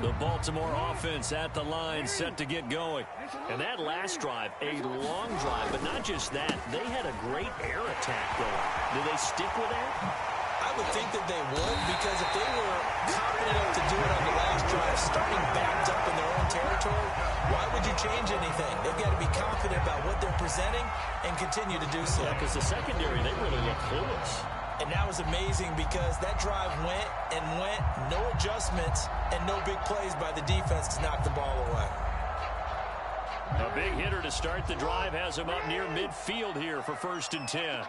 The Baltimore offense at the line, set to get going. And that last drive, a long drive, but not just that. They had a great air attack going. Do they stick with that? I would think that they would, because if they were confident enough to do it on the last drive, starting backed up in their own territory, why would you change anything? They've got to be confident about what they're presenting and continue to do so. Yeah, because the secondary, they really look clueless. And that was amazing because that drive went and went, no adjustments, and no big plays by the defense to knock the ball away. A big hitter to start the drive has him up near midfield here for 1st and 10.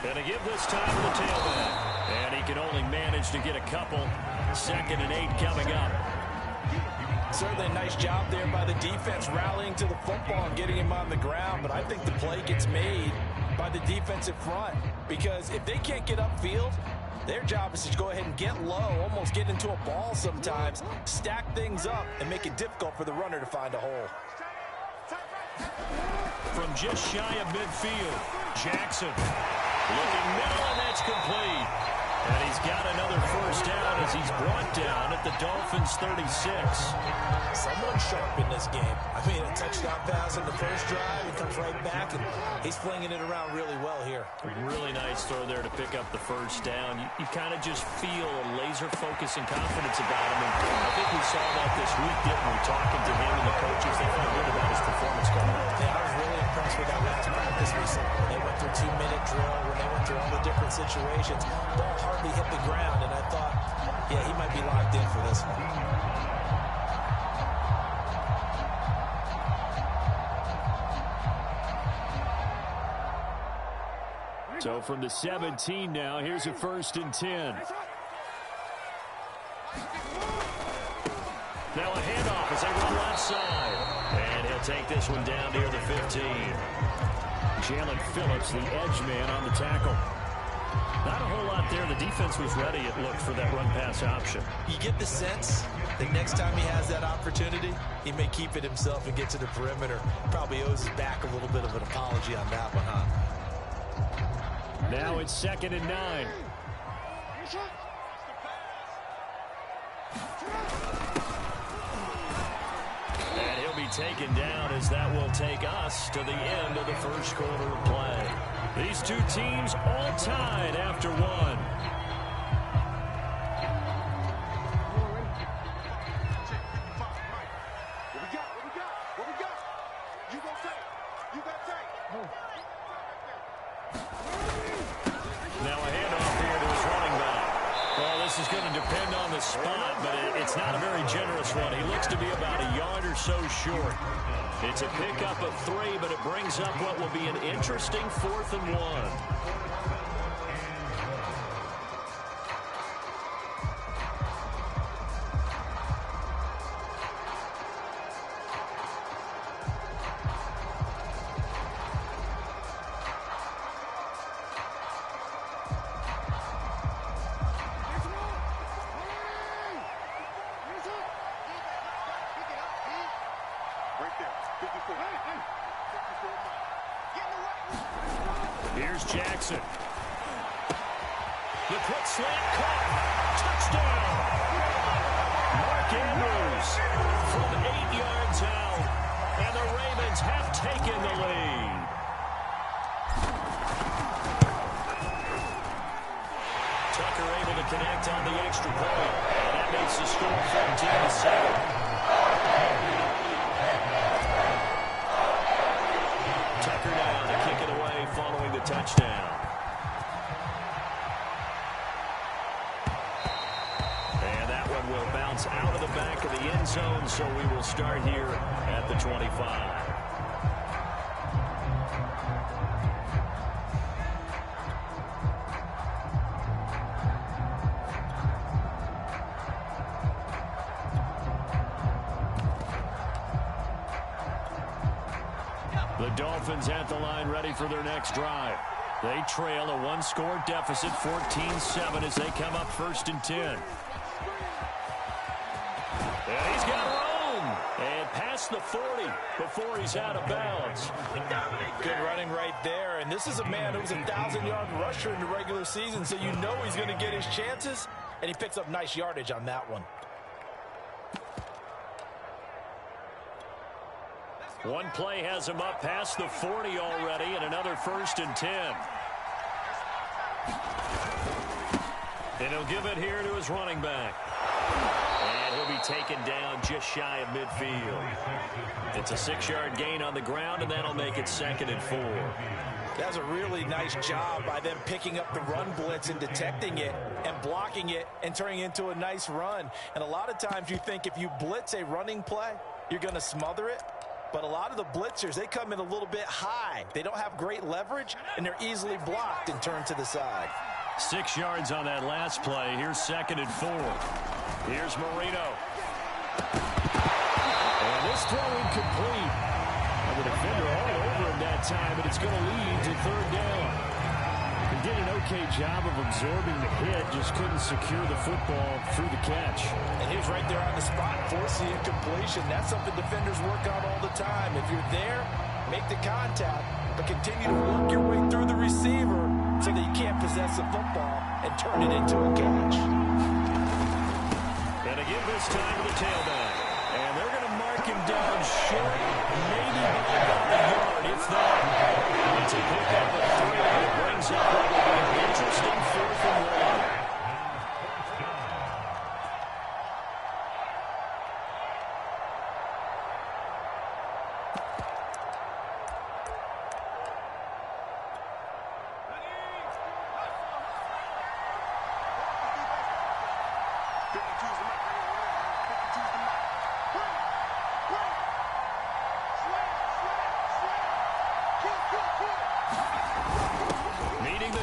Gonna give this time to the tailback. And he can only manage to get a couple. 2nd and 8 coming up. Certainly a nice job there by the defense rallying to the football and getting him on the ground. But I think the play gets made by the defensive front, because if they can't get upfield, their job is to go ahead and get low, almost get into a ball sometimes, stack things up, and make it difficult for the runner to find a hole. From just shy of midfield, Jackson looking middle, and that's complete. And he's got another 1st down as he's brought down at the Dolphins' 36. Someone sharp in this game. I mean, a touchdown pass in the first drive. He comes right back, and he's flinging it around really well here. Really nice throw there to pick up the 1st down. You kind of just feel a laser focus and confidence about him. And I think we saw that this week, didn't we? Talking to him and the coaches, they felt good about his performance coming up. Yeah, I was really impressed with that last practice recently. When they went through 2-minute drill, when they went through all the different situations, ball hardly hit the ground, and I thought, yeah, he might be locked in for this one. So from the 17 now, here's a 1st and 10. Now a handoff as they run left side. And he'll take this one down near the 15. Jalen Phillips, the edge man on the tackle. Not a whole lot there. The defense was ready, it looked, for that run-pass option. You get the sense that next time he has that opportunity, he may keep it himself and get to the perimeter. Probably owes his back a little bit of an apology on that one, huh? Now it's 2nd and 9. And he'll be taken down as that will take us to the end of the 1st quarter of play. These two teams all tied after one. Now a handoff here to his running back. Well, this is going to depend on the spot, but it's not a very generous one. He looks to be about a yard or so short. It's a pickup of 3, but it brings up what will be an interesting 4th and 1. Here's Jackson. The quick slant caught. Touchdown. Mark Andrews from 8 yards out. And the Ravens have taken the lead. Tucker able to connect on the extra point. And that makes the score 14-7. Tucker down to kick it away following the touchdown. And that one will bounce out of the back of the end zone, so we will start here at the 25. The Dolphins at the line ready for their next drive. They trail a one-score deficit, 14-7, as they come up 1st and 10. And he's got room. And past the 40 before he's out of bounds. Good running right there. And this is a man who was a 1,000-yard rusher in the regular season, so you know he's going to get his chances. and he picks up nice yardage on that one. One play has him up past the 40 already, and another 1st and 10. And he'll give it here to his running back. And he'll be taken down just shy of midfield. It's a 6-yard gain on the ground, and that'll make it 2nd and 4. That's a really nice job by them picking up the run blitz and detecting it and blocking it and turning it into a nice run. And a lot of times you think if you blitz a running play, you're going to smother it. But a lot of the blitzers, they come in a little bit high. They don't have great leverage, and they're easily blocked and turned to the side. 6 yards on that last play. Here's 2nd and 4. Here's Marino. And this throw incomplete. And the defender all over him that time, but it's going to lead to 3rd down. He did an okay job of absorbing the hit, just couldn't secure the football through the catch. And he was right there on the spot, forcing the incompletion. That's something defenders work on all the time. If you're there, make the contact, but continue to work your way through the receiver so that you can't possess the football and turn it into a catch. And again this time to the tailback. And they're going to mark him down short, maybe by about a yard, if that. It's a pickup of 3. It brings up what will be an interesting 4th and 1.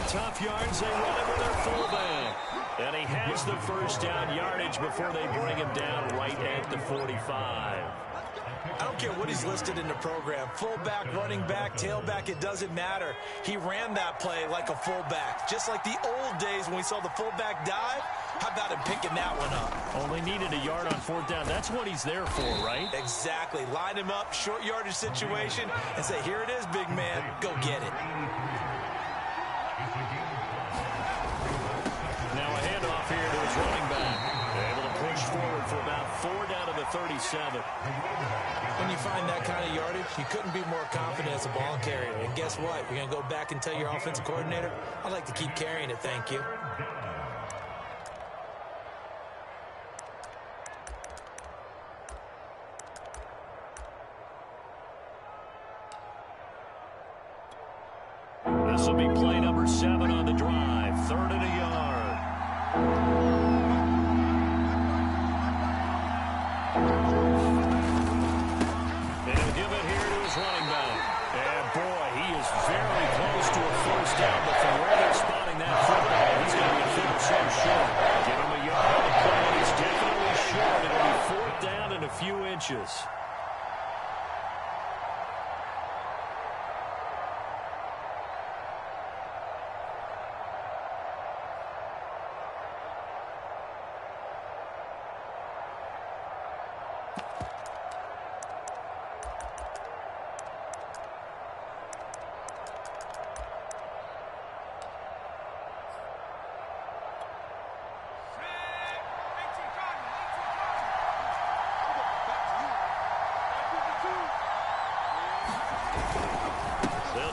Tough yards, they run it with their fullback. And he has the 1st down yardage before they bring him down right at the 45. I don't care what he's listed in the program. Fullback, running back, tailback, it doesn't matter. He ran that play like a fullback. Just like the old days when we saw the fullback dive. How about him picking that one up? Only needed a yard on 4th down. That's what he's there for, right? Exactly. Line him up, short yardage situation, and say, here it is, big man. Go get it. Now a handoff here to his running back. Able to push forward for about 4 down to the 37. When you find that kind of yardage, you couldn't be more confident as a ball carrier. And guess what? You're going to go back and tell your offensive coordinator, I'd like to keep carrying it, thank you. This will be play number 7 on the drive. 3rd and a yard. And he'll give it here to his running back. And boy, he is very close to a 1st down, but from where they're spotting that football, he's going to be a so short. Give him a yard on the play. He's definitely short. It'll be 4th down and a few inches.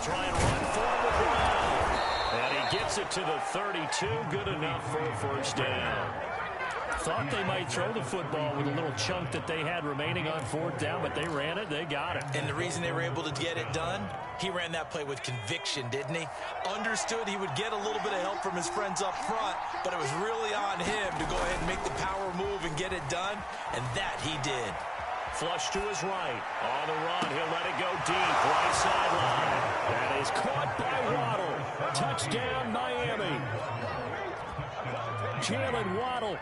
Try and run for the ground. And he gets it to the 32. Good enough for a 1st down. Thought they might throw the football with a little chunk that they had remaining on 4th down, but they ran it. They got it. And the reason they were able to get it done, he ran that play with conviction, didn't he? Understood he would get a little bit of help from his friends up front, but it was really on him to go ahead and make the power move and get it done, and that he did. Flush to his right. On the run, he'll let it go deep. Right sideline. That is caught by Waddle. Touchdown, Miami. Jalen Waddle,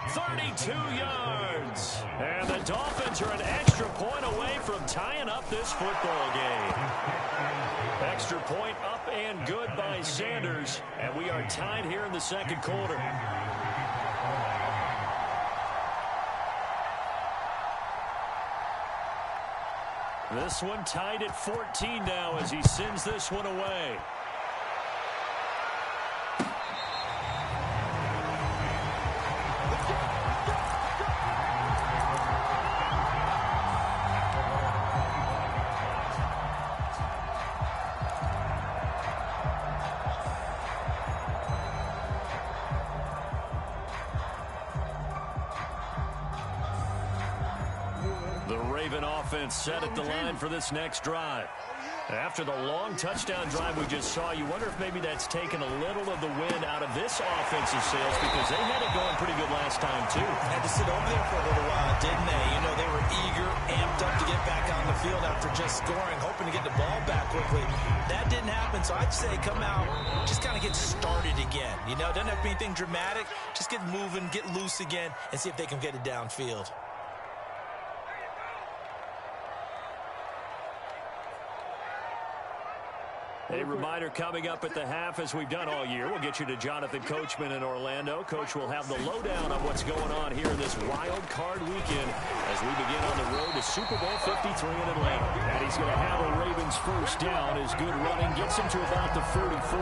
32 yards. And the Dolphins are an extra point away from tying up this football game. Extra point up and good by Sanders. And we are tied here in the 2nd quarter. This one tied at 14 now as he sends this one away. Raven offense set at the line for this next drive. After the long touchdown drive we just saw, you wonder if maybe that's taken a little of the wind out of this offensive sails, because they had it going pretty good last time, too. Had to sit over there for a little while, didn't they? You know, they were eager, amped up to get back on the field after just scoring, hoping to get the ball back quickly. That didn't happen, so I'd say come out, just kind of get started again. You know, doesn't have to be anything dramatic. Just get moving, get loose again, and see if they can get it downfield. A reminder coming up at the half, as we've done all year. We'll get you to Jonathan Coachman in Orlando. Coach will have the lowdown on what's going on here in this wild card weekend as we begin on the road to Super Bowl 53 in Atlanta. And he's going to have a Ravens first down. His good running gets him to about the 44.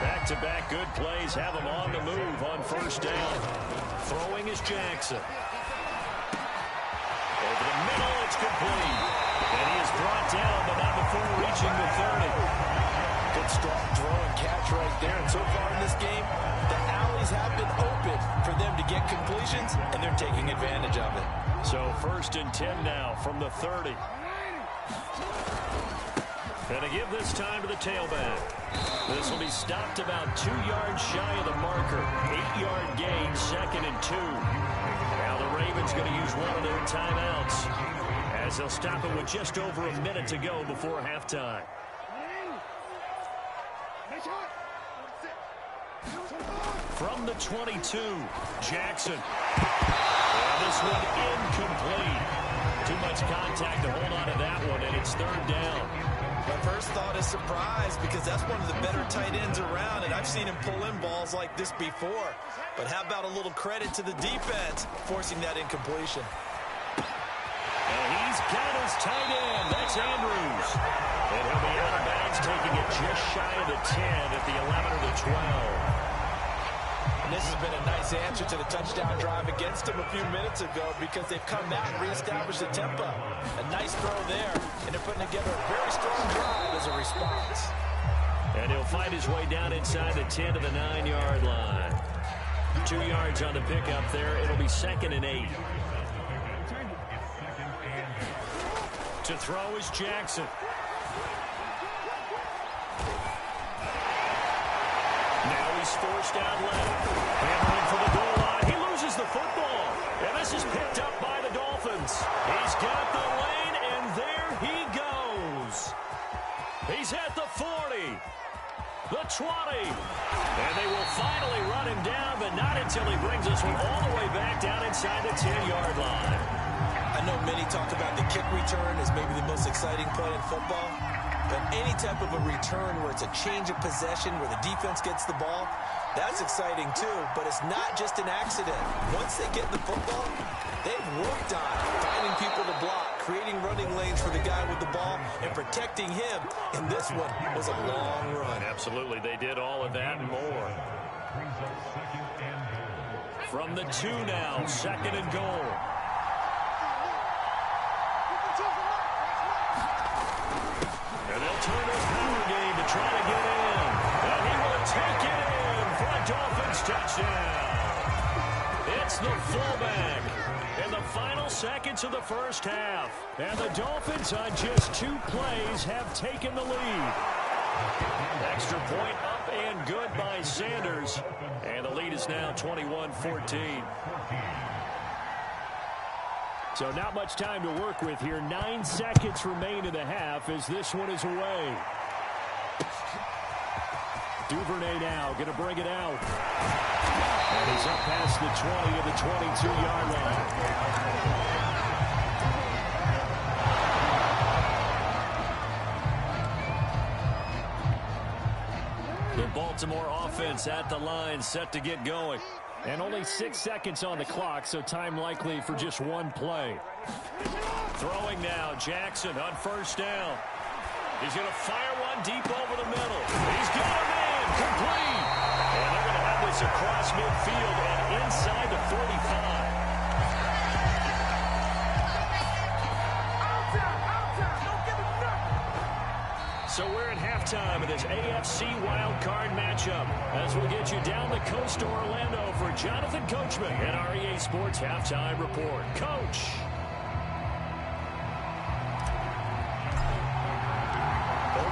Back-to-back good plays have him on the move on first down. Throwing is Jackson. Over the middle, it's complete. And he is brought down, but not before reaching the 30. Good strong throw and catch right there. And so far in this game, the alleys have been open for them to get completions, and they're taking advantage of it. So 1st and 10 now from the 30. And to give this time to the tailback. This will be stopped about 2 yards shy of the marker. 8-yard gain, 2nd and 2. Now the Ravens going to use one of their timeouts, as they'll stop it with just over a minute to go before halftime. From the 22, Jackson. And this one incomplete. Too much contact to hold on to that one, and it's 3rd down. My first thought is surprise, because that's one of the better tight ends around, and I've seen him pull in balls like this before. But how about a little credit to the defense forcing that incompletion? And he's got his tight end. That's Andrews. And he'll be out of bounds, taking it just shy of the 10 at the 11 or the 12. And this has been a nice answer to the touchdown drive against them a few minutes ago, because they've come back and reestablished the tempo. A nice throw there, and they're putting together a very strong drive as a response. And he'll find his way down inside the 10 to the 9-yard line. 2 yards on the pickup there. It'll be 2nd and 8. To throw is Jackson. Now he's forced out left. Hammering for the goal line. He loses the football. And this is picked up by the Dolphins. He's got the lane, and there he goes. He's at the 40. The 20. And they will finally run him down, but not until he brings this one all the way back down inside the 10-yard line. I know many talk about the kick return as maybe the most exciting play in football, but any type of a return where it's a change of possession, where the defense gets the ball, that's exciting too, but it's not just an accident. Once they get the football, they've worked on finding people to block, creating running lanes for the guy with the ball, and protecting him, and this one was a long run. Absolutely, they did all of that and more. From the 2 now, 2nd and goal. And they'll turn this power game to try to get in. And he will take it in for a Dolphins touchdown. It's the fullback in the final seconds of the first half. And the Dolphins, on just 2 plays, have taken the lead. Extra point up and good by Sanders. And the lead is now 21-14. So not much time to work with here. 9 seconds remain in the half as this one is away. Duvernay now going to bring it out. And he's up past the 20 of the 22-yard line. The Baltimore offense at the line, set to get going. And only 6 seconds on the clock, so time likely for just 1 play. Throwing now, Jackson on first down. He's going to fire one deep over the middle. He's got him in, complete. And they're going to have this across midfield and inside the 45. So we're at halftime of this AFC wildcard matchup as we'll get you down the coast to Orlando for Jonathan Coachman and our EA Sports Halftime Report. Coach.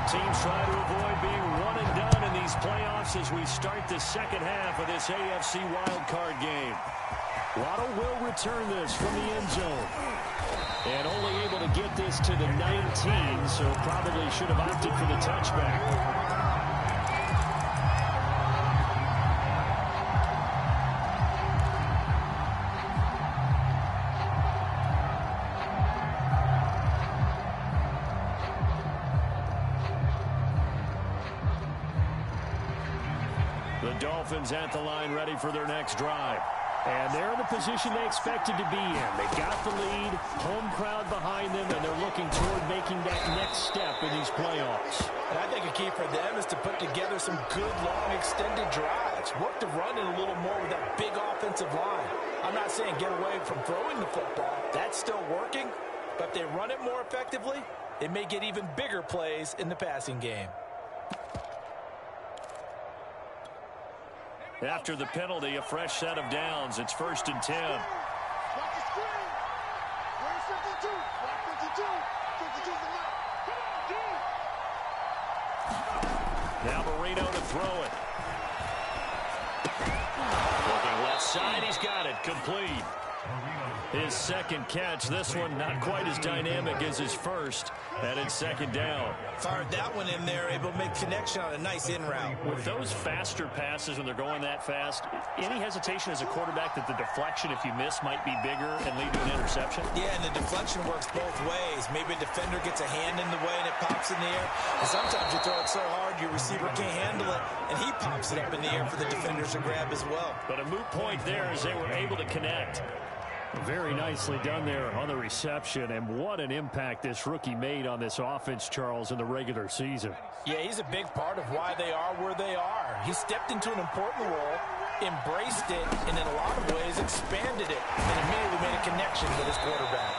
Teams try to avoid being one and done in these playoffs as we start the second half of this AFC wildcard game. Waddle will return this from the end zone. And only able to get this to the 19, so probably should have opted for the touchback. The Dolphins at the line ready for their next drive. And they're in the position they expected to be in. They've got the lead, home crowd behind them, and they're looking toward making that next step in these playoffs. And I think a key for them is to put together some good, long, extended drives. Work the run in a little more with that big offensive line. I'm not saying get away from throwing the football. That's still working. But if they run it more effectively, it may get even bigger plays in the passing game. After the penalty, a fresh set of downs. It's 1st and 10. Now Marino to throw it. Looking left side, he's got it. Complete. His second catch. This one not quite as dynamic as his first. And it's 2nd down. Fired that one in there, able to make connection on a nice in route. With those faster passes when they're going that fast, any hesitation as a quarterback that the deflection, if you miss, might be bigger and lead to an interception? Yeah, and the deflection works both ways. Maybe a defender gets a hand in the way and it pops in the air. And sometimes you throw it so hard your receiver can't handle it, and he pops it up in the air for the defenders to grab as well. But a moot point there as they were able to connect. Very nicely done there on the reception, and what an impact this rookie made on this offense, Charles, in the regular season. Yeah, he's a big part of why they are where they are. He stepped into an important role, embraced it, and in a lot of ways expanded it, and immediately made a connection with his quarterback.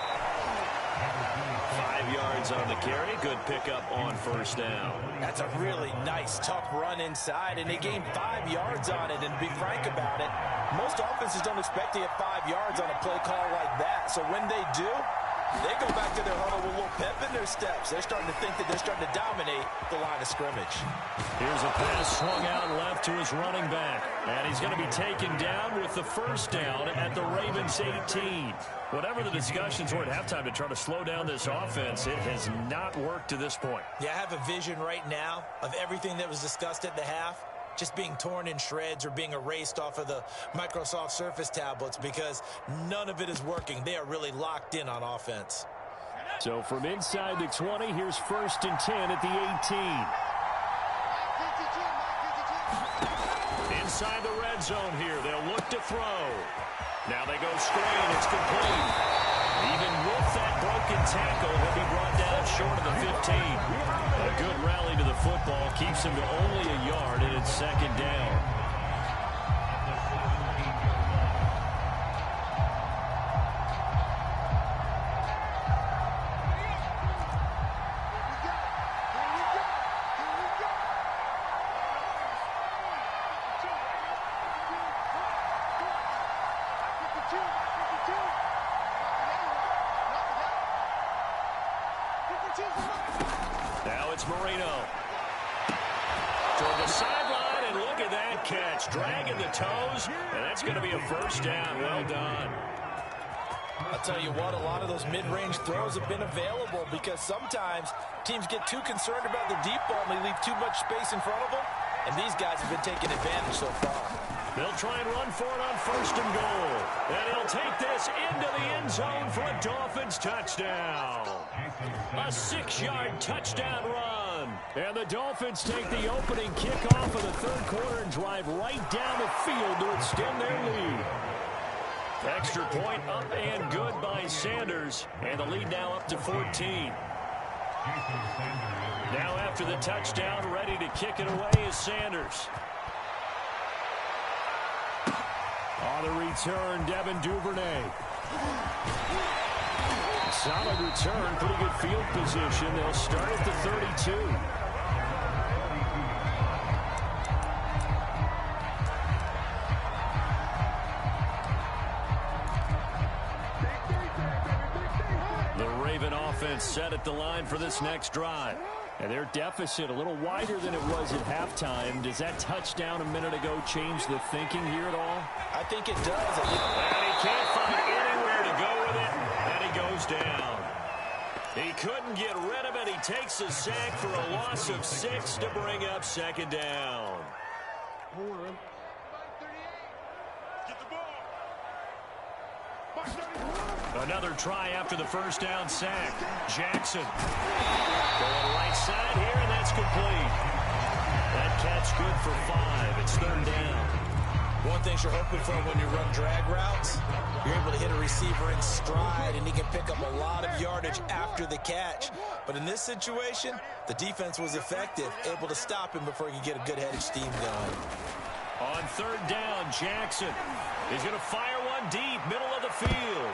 5 yards on the carry. Good pickup on 1st down. That's a really nice, tough run inside, and they gained 5 yards on it. And to be frank about it, most offenses don't expect to get 5 yards on a play call like that. So when they do, they go back to their huddle with a little pep in their steps. They're starting to think that they're starting to dominate the line of scrimmage. Here's a pass swung out left to his running back. And he's going to be taken down with the 1st down at the Ravens 18. Whatever the discussions were at halftime to try to slow down this offense, it has not worked to this point. Yeah, I have a vision right now of everything that was discussed at the half just being torn in shreds or being erased off of the Microsoft Surface tablets because none of it is working. They are really locked in on offense. So from inside the 20, here's 1st and 10 at the 18. Inside the red zone here. They'll look to throw. Now they go screen. It's complete. Even with that broken tackle, he'll be brought down short of the 15. A good rally to the football keeps him to only a yard, and it's 2nd down. Now it's Marino. Toward the sideline, and look at that catch. Dragging the toes, and that's going to be a 1st down. Well done. I'll tell you what, a lot of those mid-range throws have been available because sometimes teams get too concerned about the deep ball and they leave too much space in front of them, and these guys have been taking advantage so far. They'll try and run for it on 1st and goal. And he'll take this into the end zone for a Dolphins touchdown. A 6-yard touchdown run. And the Dolphins take the opening kickoff of the 3rd quarter and drive right down the field to extend their lead. Extra point up and good by Sanders. And the lead now up to 14. Now after the touchdown, ready to kick it away is Sanders. On the return, Devin Duvernay. Solid return, pretty good field position. They'll start at the 32. The Raven offense set at the line for this next drive. And their deficit a little wider than it was at halftime. Does that touchdown a minute ago change the thinking here at all? I think it does. And he can't find anywhere to go with it, and he goes down. He couldn't get rid of it. He takes a sack for a loss of 6 to bring up second down. Another try after the first down sack. Jackson going right side here, and that's complete. That catch good for 5. It's third down. One thing you're hoping for when you run drag routes, you're able to hit a receiver in stride, and he can pick up a lot of yardage after the catch. But in this situation, the defense was effective, able to stop him before he could get a good head of steam going. On third down, Jackson is going to fire one deep, middle of the field.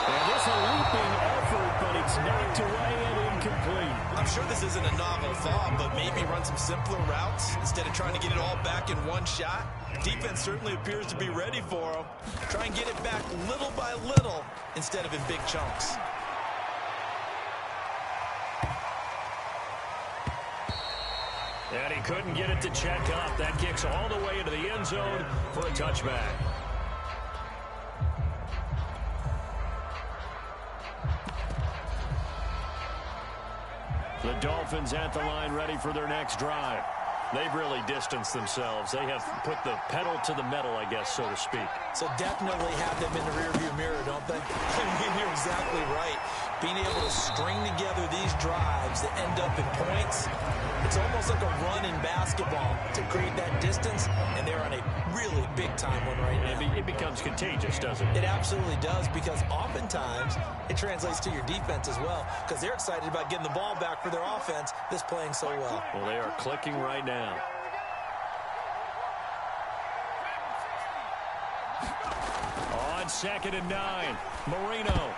And this is a leaping effort, but it's knocked away and incomplete. I'm sure this isn't a novel thought, but maybe run some simpler routes instead of trying to get it all back in one shot. Defense certainly appears to be ready for him. Try and get it back little by little instead of in big chunks. And he couldn't get it to check up. That kicks all the way into the end zone for a touchback. The Dolphins at the line ready for their next drive. They've really distanced themselves. They have put the pedal to the metal, I guess, so to speak. So definitely have them in the rearview mirror, don't they? I mean, you're exactly right. Being able to string together these drives that end up in points, it's almost like a run in basketball to create that distance, and they're on a really big-time one right now. It becomes contagious, doesn't it? It absolutely does, because oftentimes it translates to your defense as well, because they're excited about getting the ball back for their offense that's playing so well. Well, they are clicking right now. On 2nd and 9, Marino.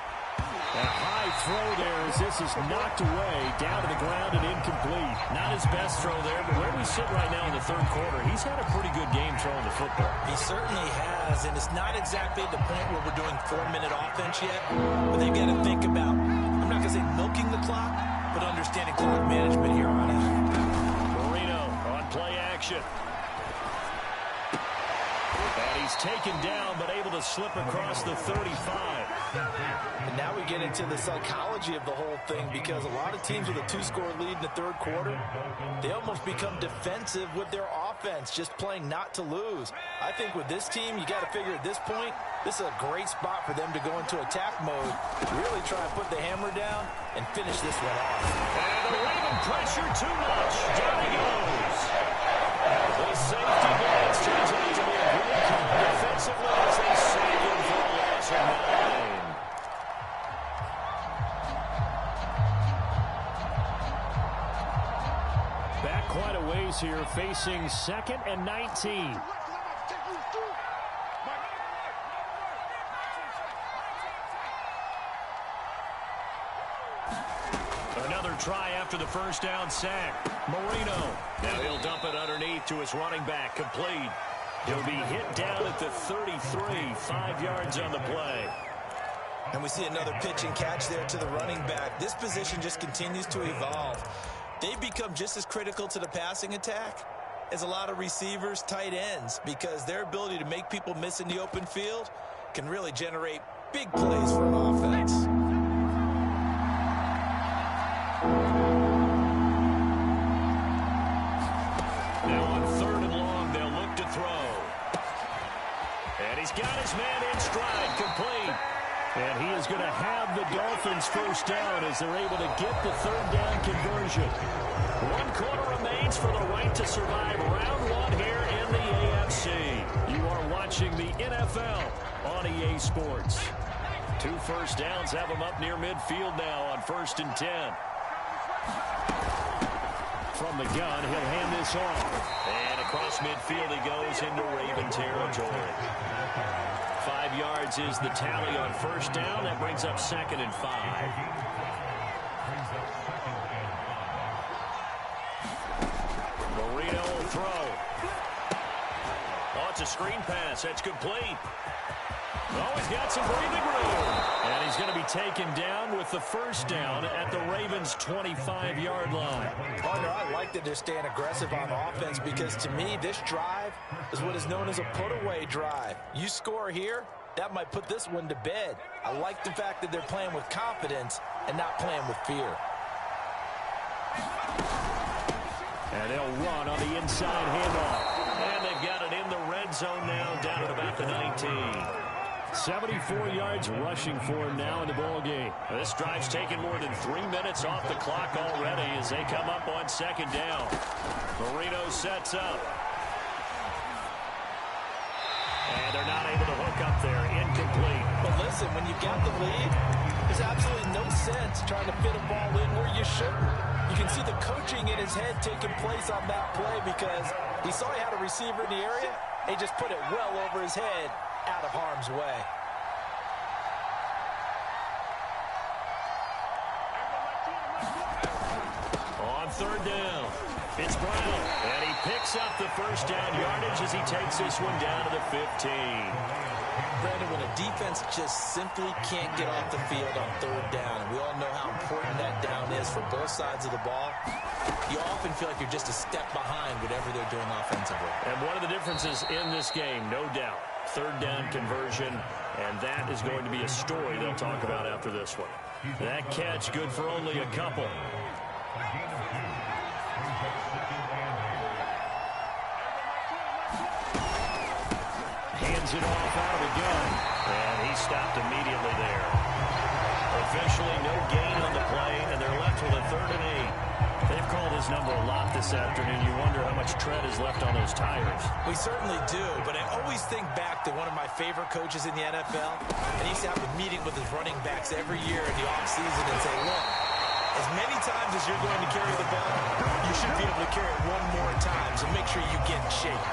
A high throw there as this is knocked away, down to the ground and incomplete. Not his best throw there, but where we sit right now in the third quarter, he's had a pretty good game throwing the football. He certainly has, and it's not exactly at the point where we're doing 4-minute offense yet, but they've got to think about, I'm not going to say milking the clock, but understanding clock management here on out. Marino on play action. And he's taken down, but able to slip across the 35. And now we get into the psychology of the whole thing, because a lot of teams with a 2-score lead in the third quarter, they almost become defensive with their offense, just playing not to lose. I think with this team, you got to figure at this point, this is a great spot for them to go into attack mode, really try and put the hammer down and finish this one off. And the Raven pressure too much. Down he goes. The safety blitz turns out to be a great call defensively as they save him for a loss of 9. Back quite a ways here, facing 2nd and 19. Another try after the first down sack. Marino. Now he'll dump it underneath to his running back. Complete. He'll be hit down at the 33. 5 yards on the play. And we see another pitch and catch there to the running back. This position just continues to evolve. They've become just as critical to the passing attack as a lot of receivers, tight ends, because their ability to make people miss in the open field can really generate big plays for an offense. Now on 3rd and long, they'll look to throw. And he's got his man in stride, complete. And he is going to have the Dolphins first down as they're able to get the 3rd down conversion. 1 quarter remains for the right to survive round 1 here in the AFC. You are watching the NFL on EA Sports. 2 first downs have them up near midfield now on 1st and 10. From the gun, he'll hand this off. And across midfield he goes into Raven territory. 5 yards is the tally on 1st down. That brings up 2nd and 5. Marino will throw. Oh, it's a screen pass. That's complete. Oh, he's got some breathing room. And he's going to be taken down with the first down at the Ravens' 25-yard line. Partner, I like that they're staying aggressive on offense because, to me, this drive is what is known as a put-away drive. You score here, that might put this one to bed. I like the fact that they're playing with confidence and not playing with fear. And they'll run on the inside handoff. And they've got it in the red zone now, down at about the 19. 74 yards rushing for him now in the ball game. This drive's taken more than 3 minutes off the clock already as they come up on second down. Marino sets up. And they're not able to hook up there. Incomplete. But listen, when you got the lead, there's absolutely no sense trying to fit a ball in where you shouldn't. You can see the coaching in his head taking place on that play because he saw he had a receiver in the area. He just put it well over his head, out of harm's way. On third down, it's Brown, and he picks up the first down yardage as he takes this one down to the 15. Brandon, when a defense just simply can't get off the field on third down, and we all know how important that down is for both sides of the ball, you often feel like you're just a step behind whatever they're doing offensively. And one of the differences in this game, no doubt, third down conversion, and that is going to be a story they'll talk about after this one. That catch good for only a couple. Hands it off out of the gun, and he stopped immediately there. Officially no gain on the play, and they're left with a 3rd and 8. They've called his number a lot this afternoon. You wonder how much tread is left on those tires. We certainly do, but I always think back to one of my favorite coaches in the NFL, and he used to have a meeting with his running backs every year in the offseason and say, look, as many times as you're going to carry the ball, you should be able to carry it one more time, so make sure you get in shape.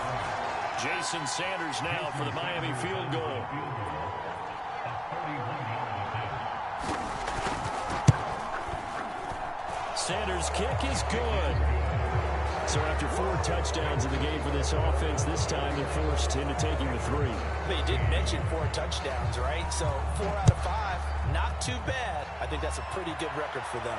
Jason Sanders now for the Miami field goal. Sanders' kick is good. So after 4 touchdowns in the game for this offense, this time they're forced into taking the 3. But you didn't mention 4 touchdowns, right? So 4 out of 5, not too bad. I think that's a pretty good record for them.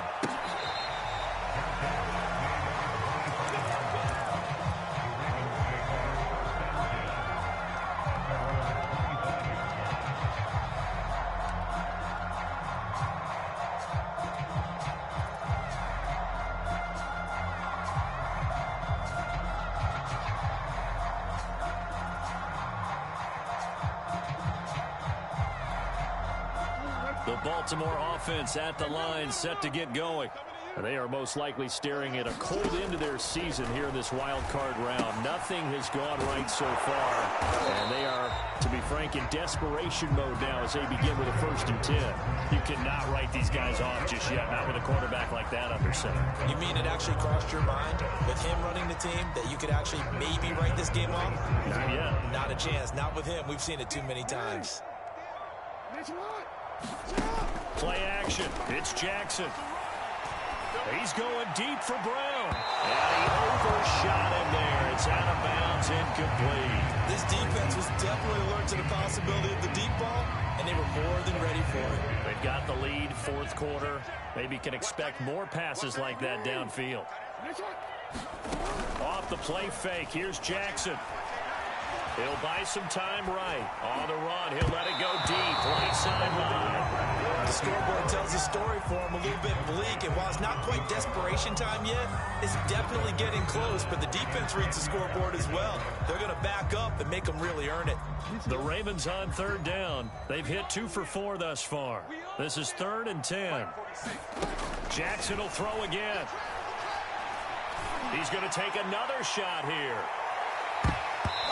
The Baltimore offense at the line, set to get going. And they are most likely staring at a cold end to their season here in this wild card round. Nothing has gone right so far. And they are, to be frank, in desperation mode now as they begin with a 1st and 10. You cannot write these guys off just yet, not with a quarterback like that under center. You mean it actually crossed your mind with him running the team that you could actually maybe write this game off? Not yet. Not a chance. Not with him. We've seen it too many times. Play action. It's Jackson. He's going deep for Brown. And he overshot him there. It's out of bounds, incomplete. This defense was definitely alert to the possibility of the deep ball, and they were more than ready for it. They've got the lead, 4th quarter. Maybe can expect more passes like that downfield. Off the play fake. Here's Jackson. He'll buy some time right. On the run, he'll let it go deep. Right sideline. The scoreboard tells the story for him, a little bit bleak. And while it's not quite desperation time yet, it's definitely getting close. But the defense reads the scoreboard as well. They're going to back up and make them really earn it. The Ravens on 3rd down. They've hit 2 for 4 thus far. This is 3rd and 10. Jackson will throw again. He's going to take another shot here.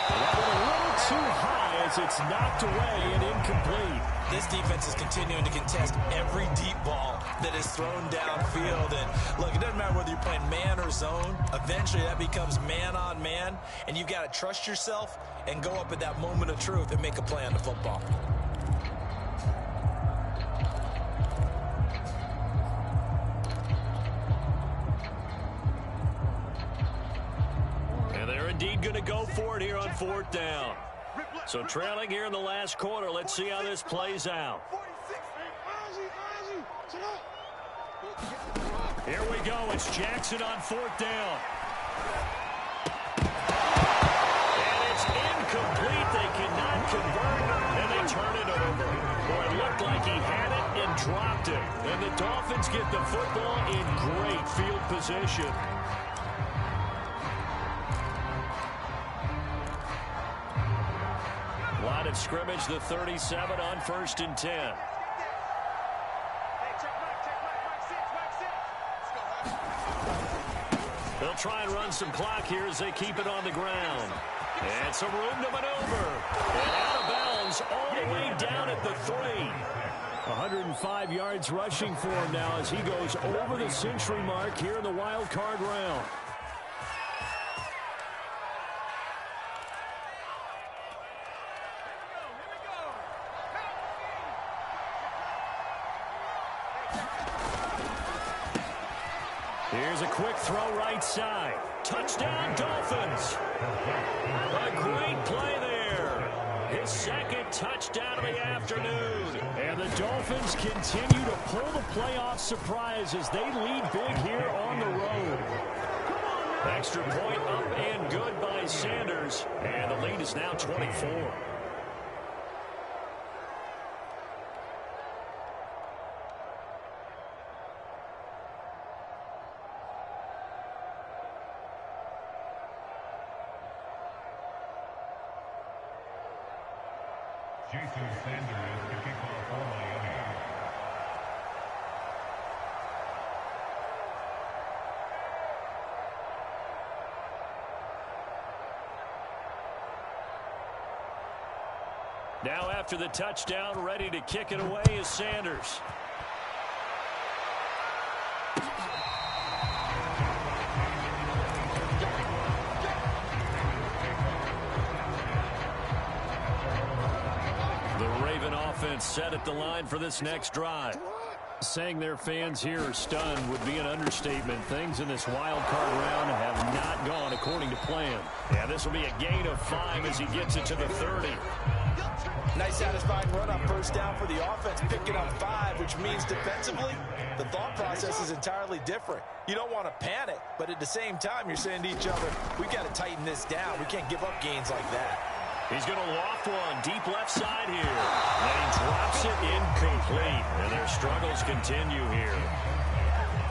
That went a little too high as it's knocked away and incomplete. This defense is continuing to contest every deep ball that is thrown downfield. And look, it doesn't matter whether you're playing man or zone. Eventually that becomes man on man. And you've got to trust yourself and go up at that moment of truth and make a play on the football. Indeed going to go for it here on 4th down. So trailing here in the last quarter. Let's see how this plays out. Here we go. It's Jackson on 4th down. And it's incomplete. They cannot convert, and they turn it over. Boy, it looked like he had it and dropped it. And the Dolphins get the football in great field position. Line of scrimmage, the 37 on 1st and 10. They'll try and run some clock here as they keep it on the ground. And some room to maneuver. And out of bounds all the way down at the 3. 105 yards rushing for him now as he goes over the century mark here in the wild card round. Here's a quick throw right side. Touchdown, Dolphins. A great play there. His 2nd touchdown of the afternoon. And the Dolphins continue to pull the playoff surprise as they lead big here on the road. Extra point up and good by Sanders. And the lead is now 24. Jason Sanders, the kickoff for Miami. Now after the touchdown, ready to kick it away is Sanders. Offense set at the line for this next drive. Saying their fans here are stunned would be an understatement. Things in this wild card round have not gone according to plan. Yeah, this will be a gain of 5 as he gets it to the 30. Nice satisfying run on 1st down for the offense, picking up 5, which means defensively, the thought process is entirely different. You don't want to panic, but at the same time, you're saying to each other, we got to tighten this down. We can't give up gains like that. He's going to loft one deep left side here. And he drops it incomplete. And their struggles continue here.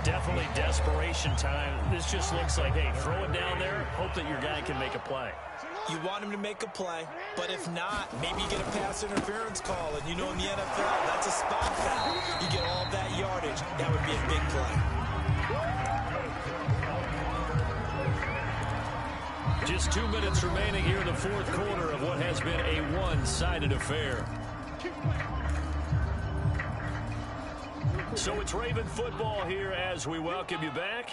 Definitely desperation time. This just looks like, hey, throw it down there, hope that your guy can make a play. You want him to make a play, but if not, maybe you get a pass interference call. And you know in the NFL, that's a spot foul. You get all that yardage. That would be a big play. Just 2 minutes remaining here in the 4th quarter of what has been a one-sided affair. So it's Raven football here as we welcome you back.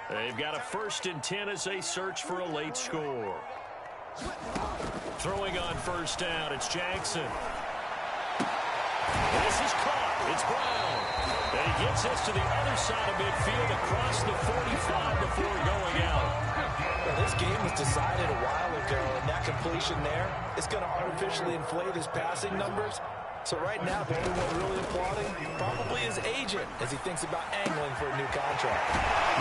They've got a 1st and 10 as they search for a late score. Throwing on 1st down, it's Jackson. This is caught. It's Brown. And he gets this to the other side of midfield across the 45 before going out. Well, this game was decided a while ago, and that completion there is going to artificially inflate his passing numbers. So right now, the only one really applauding probably his agent as he thinks about angling for a new contract.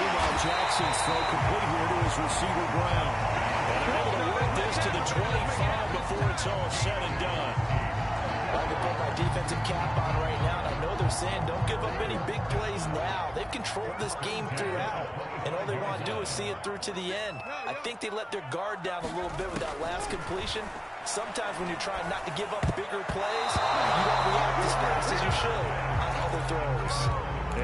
Meanwhile, Jackson's throw complete here to his receiver, Brown. And they're able to work this to the 25 before it's all said and done. I can put my defensive cap on right now, and I know they're saying don't give up any big plays now. They've controlled this game throughout, and all they want to do is see it through to the end. I think they let their guard down a little bit with that last completion. Sometimes when you're trying not to give up bigger plays, you don't react as fast as you should on other throws.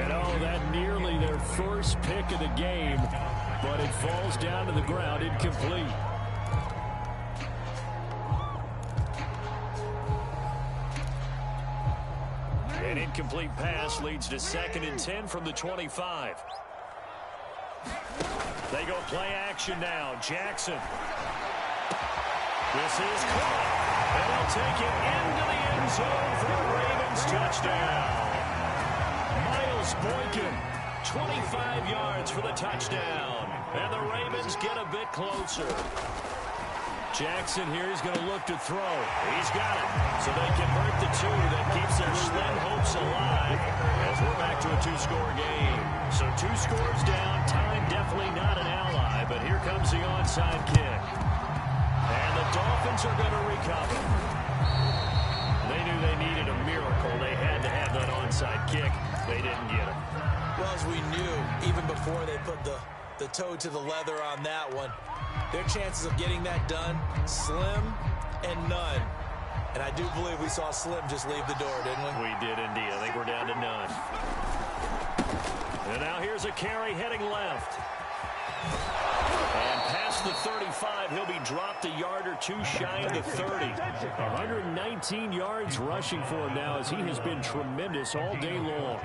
And oh, that nearly their first pick of the game, but it falls down to the ground incomplete. An incomplete pass leads to 2nd and 10 from the 25. They go play action now. Jackson. This is caught. And they'll take it into the end zone for the Ravens touchdown. Miles Boykin, 25 yards for the touchdown. And the Ravens get a bit closer. Jackson here is going to look to throw. He's got it. So they convert the 2. That keeps their slim hopes us alive as we're back to a two-score game. So 2 scores down. Time definitely not an ally, but here comes the onside kick. And the Dolphins are going to recover. They knew they needed a miracle. They had to have that onside kick. They didn't get it. Well, as we knew, even before they put the toe to the leather on that one, their chances of getting that done, slim and none. And I do believe we saw Slim just leave the door, didn't we? We did indeed. I think we're down to none. And now here's a carry heading left. And past the 35, he'll be dropped a yard or two shy of the 30. 119 yards rushing for him now as he has been tremendous all day long.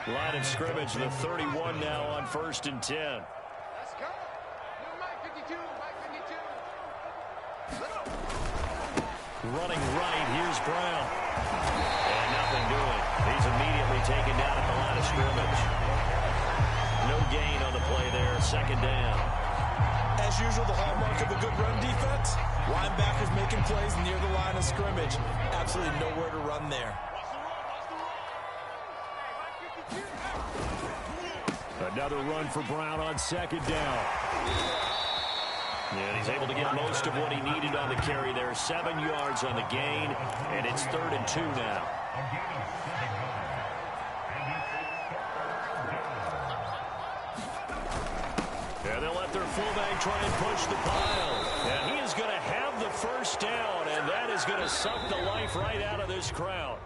Line of scrimmage, the 31 now on 1st and 10. Let's go. Mike 52, Mike 52. Running right, here's Brown. And nothing doing. He's immediately taken down at the line of scrimmage. No gain on the play there, 2nd down. As usual, the hallmark of a good run defense, linebackers making plays near the line of scrimmage. Absolutely nowhere to run there. Another run for Brown on 2nd down. And he's able to get most of what he needed on the carry there. 7 yards on the gain, and it's 3rd and 2 now. And they'll let their fullback try and push the pile. And he is going to have the 1st down, and that is going to suck the life right out of this crowd.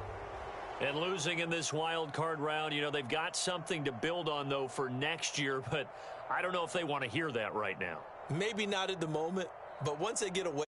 And losing in this wild card round, you know, they've got something to build on, though, for next year. But I don't know if they want to hear that right now. Maybe not at the moment, but once they get away